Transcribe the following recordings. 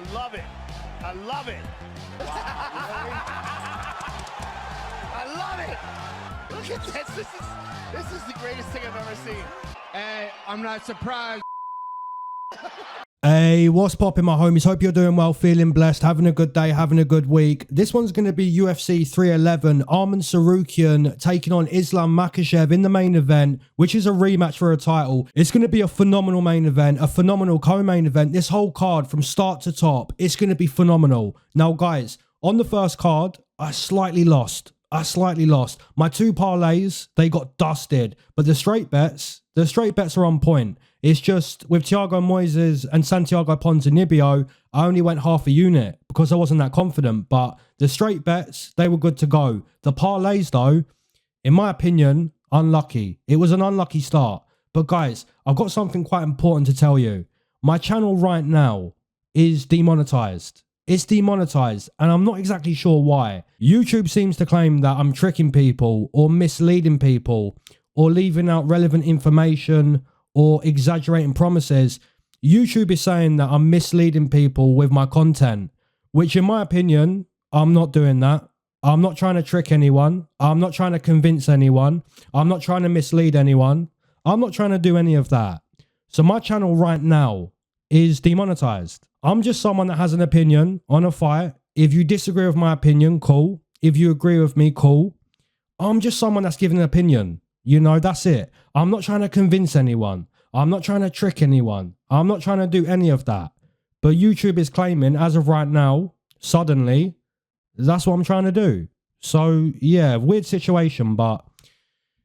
I love it. I love it. I love it. Look at this. This is the greatest thing I've ever seen. Hey, I'm not surprised. Hey, what's poppin', my homies? Hope you're doing well, feeling blessed, having a good day, having a good week. This one's going to be UFC 311. Arman Tsarukyan taking on Islam Makhachev in the main event, which is a rematch for a title. It's going to be a phenomenal main event, a phenomenal co-main event. This whole card from start to top, it's going to be phenomenal. Now, guys, on the first card, I slightly lost. My two parlays, they got dusted, but the straight bets are on point. It's just with Thiago Moises and Santiago Ponzinibbio, I only went half a unit because I wasn't that confident. But the straight bets, they were good to go. The parlays, though, in my opinion, unlucky. It was an unlucky start. But guys, I've got something quite important to tell you. My channel right now is demonetized. It's demonetized, and I'm not exactly sure why. YouTube seems to claim that I'm tricking people or misleading people or leaving out relevant information or exaggerating promises. YouTube is saying that I'm misleading people with my content, which in my opinion, I'm not doing that. I'm not trying to trick anyone. I'm not trying to convince anyone. I'm not trying to mislead anyone. I'm not trying to do any of that. So my channel right now is demonetized. I'm just someone that has an opinion on a fight. If you disagree with my opinion, cool. If you agree with me, cool. I'm just someone that's giving an opinion. You know, that's it. I'm not trying to convince anyone. I'm not trying to trick anyone. I'm not trying to do any of that. But YouTube is claiming, as of right now, suddenly, that's what I'm trying to do. So, yeah, weird situation, but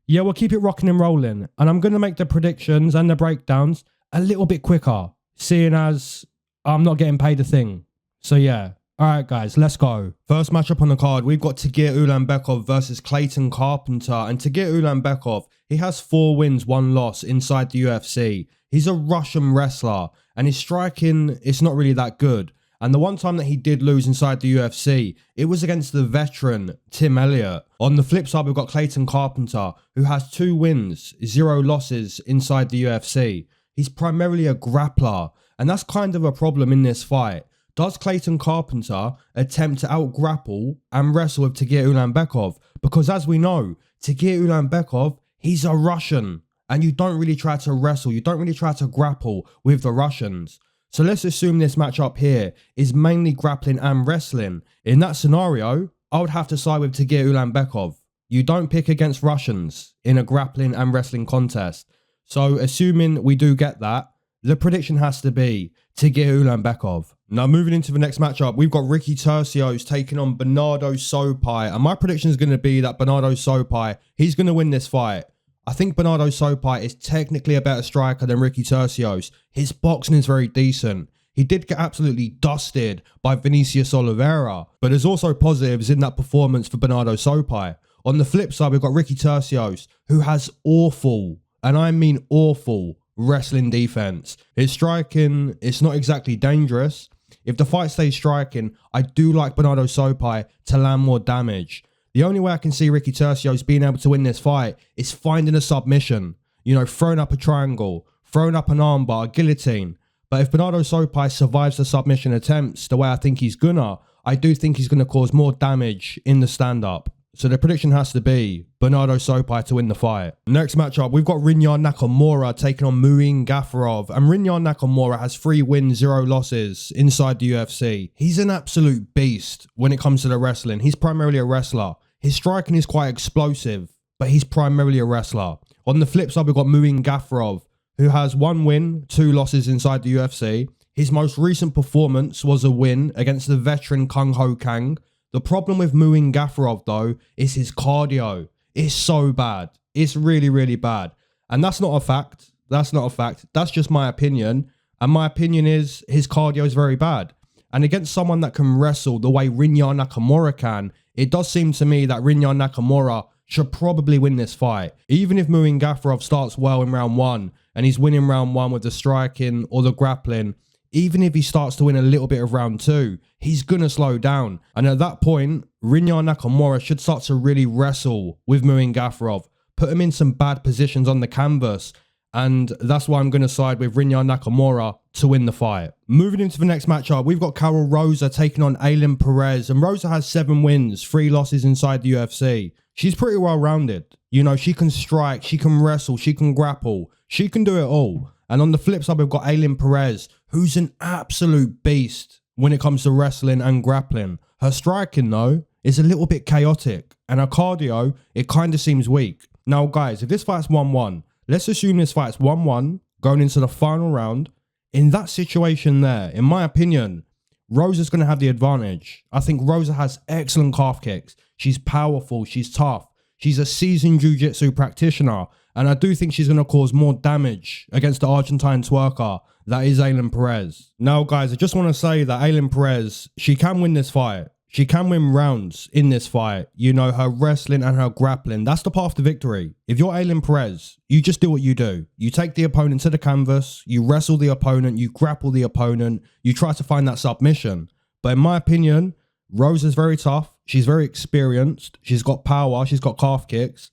yeah, we'll keep it rocking and rolling. And I'm going to make the predictions and the breakdowns a little bit quicker, seeing as I'm not getting paid a thing. So, yeah. All right, guys, let's go. First matchup on the card, we've got Tagir Ulanbekov versus Clayton Carpenter. And Tagir Ulanbekov, he has 4 wins, 1 loss inside the UFC. He's a Russian wrestler, and his striking, it's not really that good. And the one time that he did lose inside the UFC, it was against the veteran Tim Elliott. On the flip side, we've got Clayton Carpenter, who has 2 wins, 0 losses inside the UFC. He's primarily a grappler, and that's kind of a problem in this fight. Does Clayton Carpenter attempt to out-grapple and wrestle with Tagir Ulanbekov? Because as we know, Tagir Ulanbekov, he's a Russian. And you don't really try to wrestle. You don't really try to grapple with the Russians. So let's assume this matchup here is mainly grappling and wrestling. In that scenario, I would have to side with Tagir Ulanbekov. You don't pick against Russians in a grappling and wrestling contest. So assuming we do get that, the prediction has to be Tagir Ulanbekov. Now moving into the next matchup, we've got Ricky Turcios taking on Benardo Sopaj. And my prediction is going to be that Benardo Sopaj, he's going to win this fight. I think Benardo Sopaj is technically a better striker than Ricky Turcios. His boxing is very decent. He did get absolutely dusted by Vinicius Oliveira. But there's also positives in that performance for Benardo Sopaj. On the flip side, we've got Ricky Turcios, who has awful, and I mean awful, wrestling defense. His striking, it's not exactly dangerous. If the fight stays striking, I do like Benardo Sopaj to land more damage. The only way I can see Ricky Turcios being able to win this fight is finding a submission. You know, throwing up a triangle, throwing up an armbar, a guillotine. But if Benardo Sopaj survives the submission attempts the way I think he's gonna, I do think he's gonna cause more damage in the stand-up. So the prediction has to be Benardo Sopaj to win the fight. Next matchup, we've got Rinya Nakamura taking on Muin Gafurov. And Rinya Nakamura has 3 wins, 0 losses inside the UFC. He's an absolute beast when it comes to the wrestling. He's primarily a wrestler. His striking is quite explosive, but he's primarily a wrestler. On the flip side, we've got Muin Gafurov, who has 1 win, 2 losses inside the UFC. His most recent performance was a win against the veteran Kung Ho Kang. The problem with Muin Gafurov, though, is his cardio. It's so bad. It's really, really bad. And that's not a fact. That's not a fact. That's just my opinion. And my opinion is his cardio is very bad. And against someone that can wrestle the way Rinya Nakamura can, it does seem to me that Rinya Nakamura should probably win this fight. Even if Muin Gafurov starts well in round 1 and he's winning round 1 with the striking or the grappling, even if he starts to win a little bit of round 2, he's going to slow down. And at that point, Rinya Nakamura should start to really wrestle with Muin Gafurov, put him in some bad positions on the canvas. And that's why I'm going to side with Rinya Nakamura to win the fight. Moving into the next matchup, we've got Karol Rosa taking on Ailin Perez, and Rosa has 7 wins, 3 losses inside the UFC. She's pretty well rounded. You know, she can strike, she can wrestle, she can grapple, she can do it all. And on the flip side, we've got Ailin Perez, who's an absolute beast when it comes to wrestling and grappling. Her striking, though, is a little bit chaotic, and her cardio, it kind of seems weak. Now, guys, if this fight's 1-1, let's assume this fight's 1-1, going into the final round. In that situation there, in my opinion, Rosa's going to have the advantage. I think Rosa has excellent calf kicks. She's powerful. She's tough. She's a seasoned jiu-jitsu practitioner. And I do think she's going to cause more damage against the Argentine twerker that is Ailin Perez. Now, guys, I just want to say that Ailin Perez, she can win this fight. She can win rounds in this fight. You know, her wrestling and her grappling, that's the path to victory. If you're Ailin Perez, you just do what you do. You take the opponent to the canvas, you wrestle the opponent, you grapple the opponent, you try to find that submission. But in my opinion, Rosa's very tough. She's very experienced. She's got power. She's got calf kicks.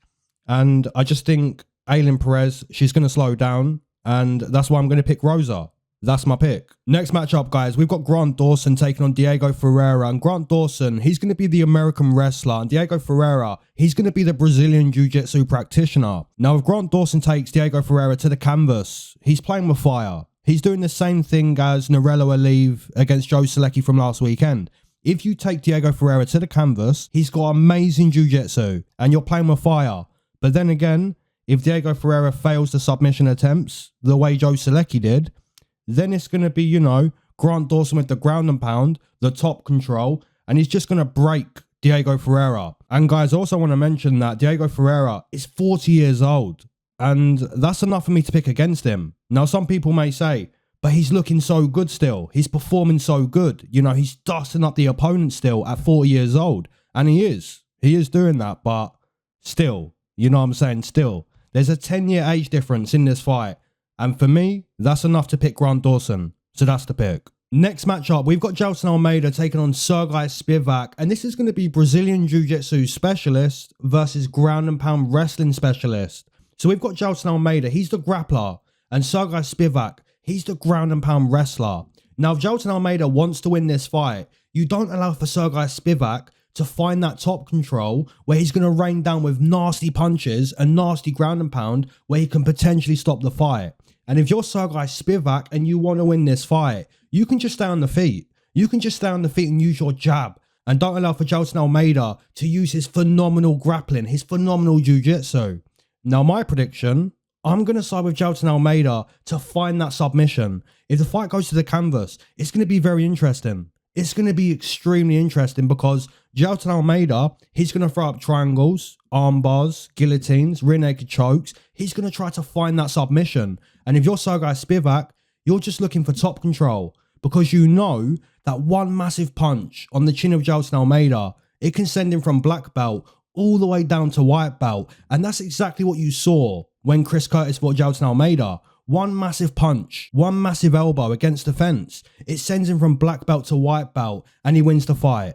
And I just think Ailin Perez, she's going to slow down. And that's why I'm going to pick Rosa. That's my pick. Next matchup, guys, we've got Grant Dawson taking on Diego Ferreira. And Grant Dawson, he's going to be the American wrestler. And Diego Ferreira, he's going to be the Brazilian jiu-jitsu practitioner. Now, if Grant Dawson takes Diego Ferreira to the canvas, he's playing with fire. He's doing the same thing as Narello Alive against Joe Selecki from last weekend. If you take Diego Ferreira to the canvas, he's got amazing jiu-jitsu and you're playing with fire. But then again, if Diego Ferreira fails the submission attempts the way Joe Selecki did, then it's going to be, you know, Grant Dawson with the ground and pound, the top control, and he's just going to break Diego Ferreira. And guys, I also want to mention that Diego Ferreira is 40 years old, and that's enough for me to pick against him. Now, some people may say, but he's looking so good still. He's performing so good. You know, he's dusting up the opponent still at 40 years old. And he is. He is doing that, but still, you know what I'm saying? Still, there's a 10-year age difference in this fight. And for me, that's enough to pick Grant Dawson. So that's the pick. Next matchup, we've got Jailton Almeida taking on Sergei Spivac. And this is going to be Brazilian Jiu-Jitsu specialist versus ground and pound wrestling specialist. So we've got Jailton Almeida. He's the grappler. And Sergei Spivac, he's the ground and pound wrestler. Now, if Jailton Almeida wants to win this fight, you don't allow for Sergei Spivac to find that top control where he's going to rain down with nasty punches and nasty ground and pound where he can potentially stop the fight. And if you're Sergei Spivac and you want to win this fight, you can just stay on the feet. You can just stay on the feet and use your jab. And don't allow for Jailton Almeida to use his phenomenal grappling, his phenomenal jiu-jitsu. Now, my prediction, I'm going to side with Jailton Almeida to find that submission. If the fight goes to the canvas, it's going to be very interesting. It's going to be extremely interesting because Jailton Almeida, he's going to throw up triangles, arm bars, guillotines, rear naked chokes. He's going to try to find that submission. And if you're Sergei Spivac, you're just looking for top control because you know that one massive punch on the chin of Jailton Almeida, it can send him from black belt all the way down to white belt. And that's exactly what you saw when Chris Curtis fought Jailton Almeida. One massive punch, one massive elbow against the fence. It sends him from black belt to white belt and he wins the fight.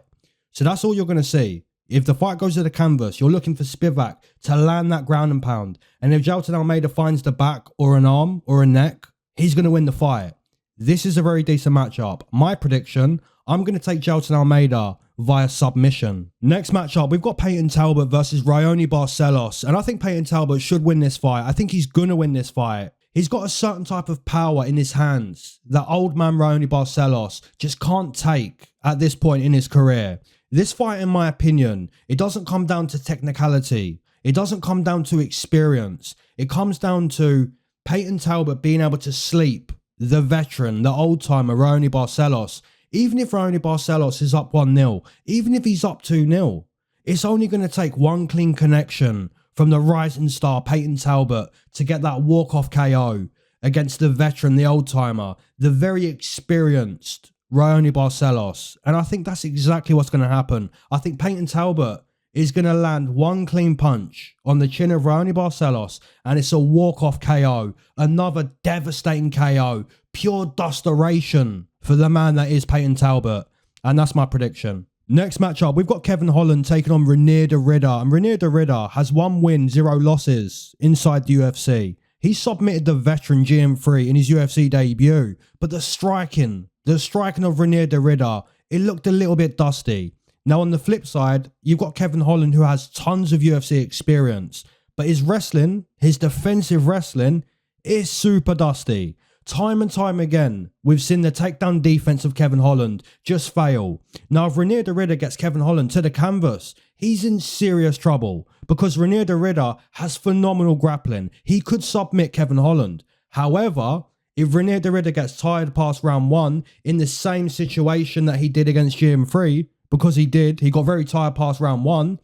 So that's all you're going to see. If the fight goes to the canvas, you're looking for Spivac to land that ground and pound. And if Jailton Almeida finds the back or an arm or a neck, he's going to win the fight. This is a very decent matchup. My prediction, I'm going to take Jailton Almeida via submission. Next matchup, we've got Peyton Talbott versus Raoni Barcelos. And I think Peyton Talbott should win this fight. I think he's going to win this fight. He's got a certain type of power in his hands that old man Raoni Barcelos just can't take at this point in his career. This fight, in my opinion, it doesn't come down to technicality. It doesn't come down to experience. It comes down to Peyton Talbott being able to sleep the veteran, the old-timer Raoni Barcelos. Even if Raoni Barcelos is up 1-0, even if he's up 2-0, it's only going to take one clean connection from the rising star Peyton Talbott to get that walk-off KO against the veteran, the old-timer, the very experienced Raoni Barcelos. And I think that's exactly what's going to happen. I think Peyton Talbott is going to land one clean punch on the chin of Raoni Barcelos and it's a walk-off KO. Another devastating KO. Pure dusteration for the man that is Peyton Talbott. And that's my prediction. Next matchup, we've got Kevin Holland taking on Reinier de Ridder. And Reinier de Ridder has 1 win, 0 losses inside the UFC. He submitted the veteran GM3 in his UFC debut, but the striking of Reinier de Ridder, it looked a little bit dusty. Now on the flip side, you've got Kevin Holland, who has tons of UFC experience, but his wrestling, his defensive wrestling, is super dusty. Time and time again, we've seen the takedown defense of Kevin Holland just fail. Now, if Reinier de Ridder gets Kevin Holland to the canvas, he's in serious trouble because Reinier de Ridder has phenomenal grappling. He could submit Kevin Holland. However, if Reinier de Ridder gets tired past round 1 in the same situation that he did against GM3, because he got very tired past round 1,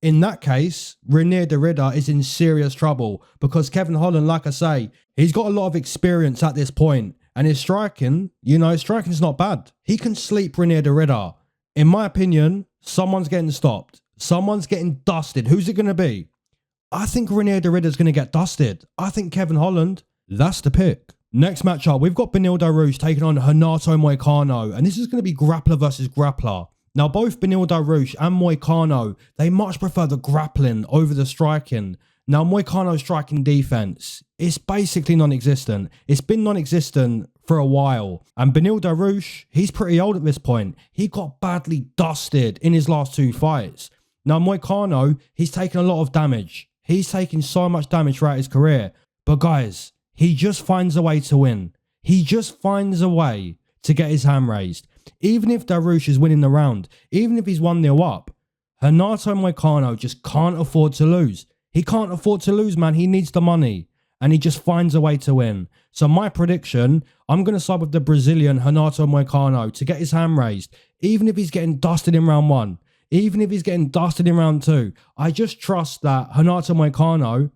in that case, Reinier de Ridder is in serious trouble because Kevin Holland, like I say, he's got a lot of experience at this point, and his striking, striking's not bad. He can sleep Reinier de Ridder. In my opinion, someone's getting stopped. Someone's getting dusted. Who's it going to be? I think Reinier de Ridder's going to get dusted. I think Kevin Holland, that's the pick. Next matchup, we've got Beneil Dariush taking on Renato Moicano, and this is going to be grappler versus grappler. Now, both Beneil Dariush and Moicano, they much prefer the grappling over the striking. Now, Moicano's striking defense, it's basically non-existent. It's been non-existent for a while. And Beneil Dariush, he's pretty old at this point. He got badly dusted in his last 2 fights. Now, Moicano, he's taken a lot of damage. He's taken so much damage throughout his career. But guys, he just finds a way to win. He just finds a way to get his hand raised. Even if Dariush is winning the round, even if he's 1-0 up, Renato Moicano just can't afford to lose. He can't afford to lose, man. He needs the money. And he just finds a way to win. So my prediction, I'm going to side with the Brazilian Renato Moicano to get his hand raised. Even if he's getting dusted in round 1. Even if he's getting dusted in round 2. I just trust that Renato Moicano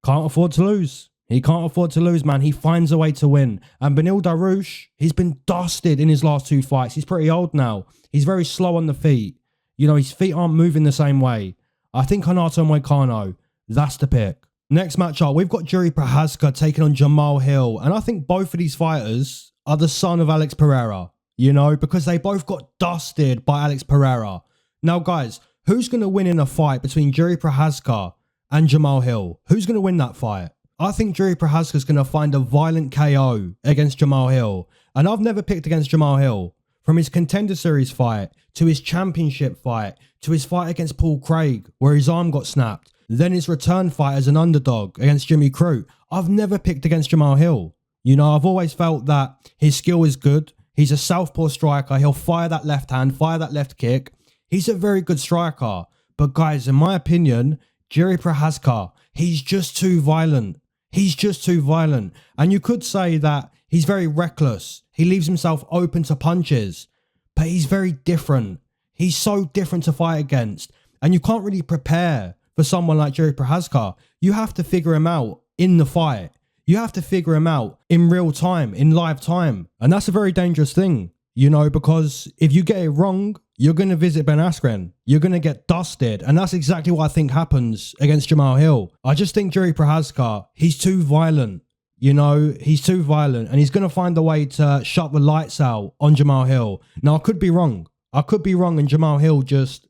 can't afford to lose. He can't afford to lose, man. He finds a way to win. And Beneil Dariush, he's been dusted in his last 2 fights. He's pretty old now. He's very slow on the feet. His feet aren't moving the same way. I think Renato Moicano, that's the pick. Next matchup, we've got Jiri Prochazka taking on Jamal Hill. And I think both of these fighters are the son of Alex Pereira, because they both got dusted by Alex Pereira. Now, guys, who's going to win in a fight between Jiri Prochazka and Jamal Hill? Who's going to win that fight? I think Jiri Prochazka is going to find a violent KO against Jamal Hill. And I've never picked against Jamal Hill. From his Contender Series fight, to his championship fight, to his fight against Paul Craig, where his arm got snapped, then his return fight as an underdog against Jimmy Crute. I've never picked against Jamal Hill. I've always felt that his skill is good. He's a southpaw striker. He'll fire that left hand, fire that left kick. He's a very good striker. But guys, in my opinion, Jiri Prochazka, he's just too violent. He's just too violent. And you could say that he's very reckless. He leaves himself open to punches. But he's very different. He's so different to fight against. And you can't really prepare for someone like Jiri Prochazka. You have to figure him out in the fight. You have to figure him out in real time, in live time. And that's a very dangerous thing, because if you get it wrong, you're going to visit Ben Askren. You're going to get dusted. And that's exactly what I think happens against Jamal Hill. I just think Jiri Prochazka, he's too violent. He's too violent. And he's going to find a way to shut the lights out on Jamal Hill. Now, I could be wrong. And Jamal Hill just,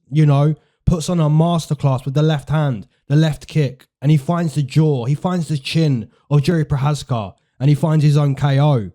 puts on a masterclass with the left hand, the left kick. And he finds the jaw. He finds the chin of Jiri Prochazka. And he finds his own KO.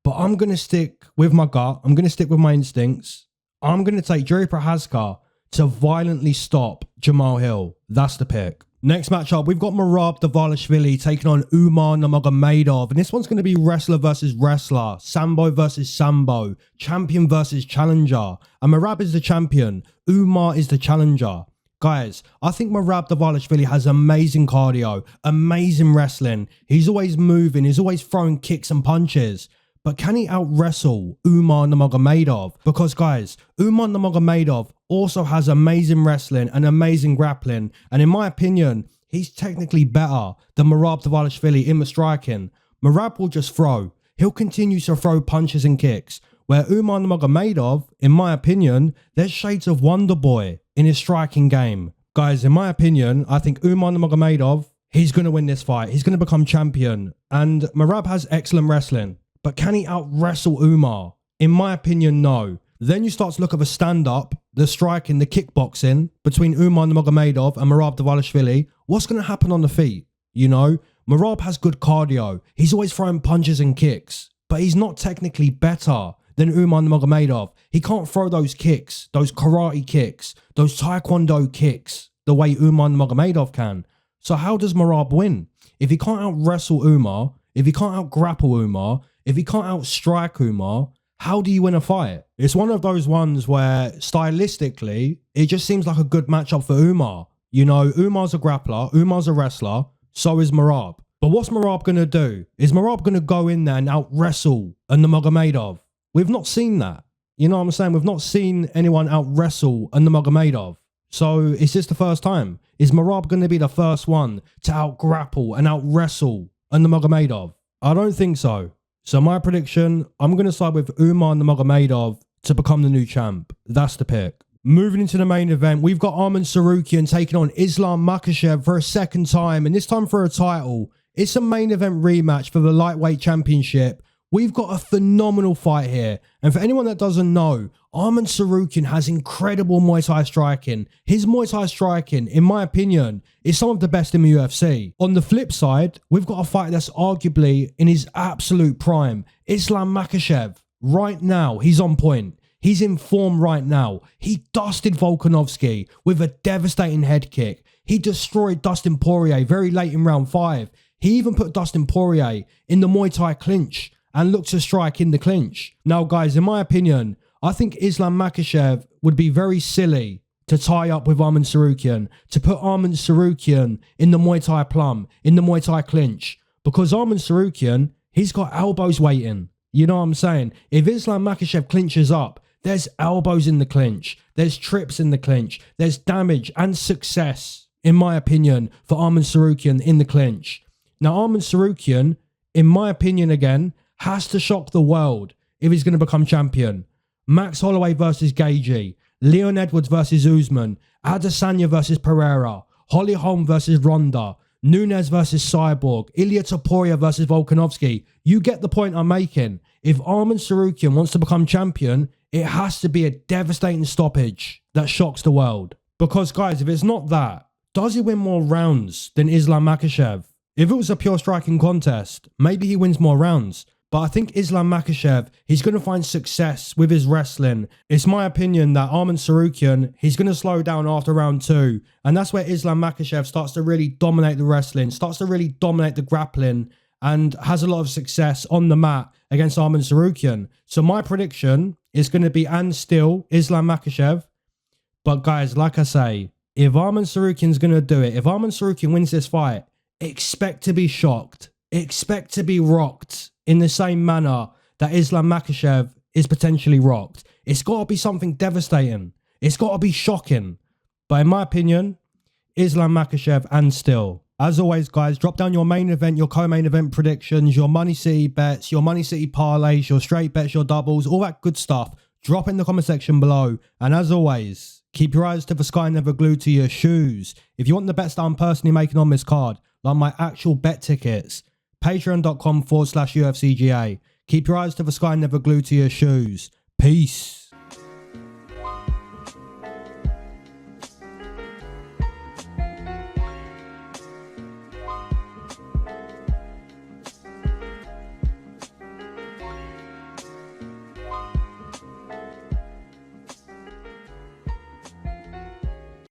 But I'm going to stick with my gut. I'm going to stick with my instincts. I'm going to take Jiri Prochazka to violently stop Jamal Hill. That's the pick. Next matchup, we've got Merab Dvalishvili taking on Umar Nurmagomedov. And this one's going to be wrestler versus wrestler, Sambo versus Sambo, champion versus challenger. And Merab is the champion. Umar is the challenger. Guys, I think Merab Dvalishvili has amazing cardio, amazing wrestling. He's always moving. He's always throwing kicks and punches. But can he out-wrestle Umar Nurmagomedov? Because guys, Umar Nurmagomedov also has amazing wrestling and amazing grappling. And in my opinion, he's technically better than Merab Dvalishvili in the striking. Merab will just throw. He'll continue to throw punches and kicks. Where Umar Nurmagomedov, in my opinion, there's shades of Wonder Boy in his striking game. Guys, in my opinion, I think Umar Nurmagomedov, he's going to win this fight. He's going to become champion. And Merab has excellent wrestling. But can he out-wrestle Umar? In my opinion, no. Then you start to look at the stand-up, the striking, the kickboxing between Umar Nurmagomedov and Merab Dvalishvili. What's going to happen on the feet? Merab has good cardio. He's always throwing punches and kicks, but he's not technically better than Umar Nurmagomedov. He can't throw those kicks, those karate kicks, those taekwondo kicks the way Umar Nurmagomedov can. So how does Merab win? If he can't out-wrestle Umar, if he can't out-grapple Umar, if he can't out-strike Umar, how do you win a fight? It's one of those ones where stylistically, it just seems like a good matchup for Umar. You know, Umar's a grappler, Umar's a wrestler, so is Merab. But what's Merab going to do? Is Merab going to go in there and out-wrestle a Nurmagomedov? We've not seen that. You know what I'm saying? We've not seen anyone out-wrestle a Nurmagomedov. So is this the first time? Is Merab going to be the first one to out-grapple and out-wrestle a Nurmagomedov? I don't think so. So my prediction, I'm going to side with Umar Nurmagomedov to become the new champ. That's the pick. Moving into the main event, we've got Arman Tsarukyan taking on Islam Makhachev for a second time, and this time for a title. It's a main event rematch for the lightweight championship. We've got a phenomenal fight here, and for anyone that doesn't know, Arman Tsarukyan has incredible Muay Thai striking. His Muay Thai striking, in my opinion, is some of the best in the UFC. On the flip side, we've got a fighter that's arguably in his absolute prime. Islam Makhachev, right now, he's on point. He's in form right now. He dusted Volkanovski with a devastating head kick. He destroyed Dustin Poirier very late in round 5. He even put Dustin Poirier in the Muay Thai clinch and looked to strike in the clinch. Now, guys, in my opinion, I think Islam Makhachev would be very silly to tie up with Arman Tsarukyan, to put Arman Tsarukyan in the Muay Thai plum, in the Muay Thai clinch, because Arman Tsarukyan, he's got elbows waiting. You know what I'm saying? If Islam Makhachev clinches up, there's elbows in the clinch, there's trips in the clinch, there's damage and success, in my opinion, for Arman Tsarukyan in the clinch. Now, Arman Tsarukyan, in my opinion again, has to shock the world if he's going to become champion. Max Holloway versus Gagey, Leon Edwards versus Usman, Adesanya versus Pereira, Holly Holm versus Ronda, Nunes versus Cyborg, Ilia Topuria versus Volkanovski. You get the point I'm making. If Arman Tsarukyan wants to become champion, it has to be a devastating stoppage that shocks the world. Because, guys, if it's not that, does he win more rounds than Islam Makhachev? If it was a pure striking contest, maybe he wins more rounds. But I think Islam Makhachev, he's going to find success with his wrestling. It's my opinion that Arman Tsarukyan, he's going to slow down after round 2. And that's where Islam Makhachev starts to really dominate the wrestling, starts to really dominate the grappling, and has a lot of success on the mat against Arman Tsarukyan. So my prediction is going to be and still Islam Makhachev. But guys, like I say, if Arman Tsarukyan's going to do it, if Arman Tsarukyan wins this fight, expect to be shocked. Expect to be rocked in the same manner that Islam Makhachev is potentially rocked. It's got to be something devastating. It's got to be shocking. But in my opinion, Islam Makhachev and still. As always, guys, drop down your main event, your co-main event predictions, your Money City bets, your Money City parlays, your straight bets, your doubles, all that good stuff. Drop in the comment section below. And as always, keep your eyes to the sky, never glued to your shoes. If you want the bets that I'm personally making on this card, like my actual bet tickets, patreon.com/UFCGA. Keep your eyes to the sky, never glued to your shoes. Peace.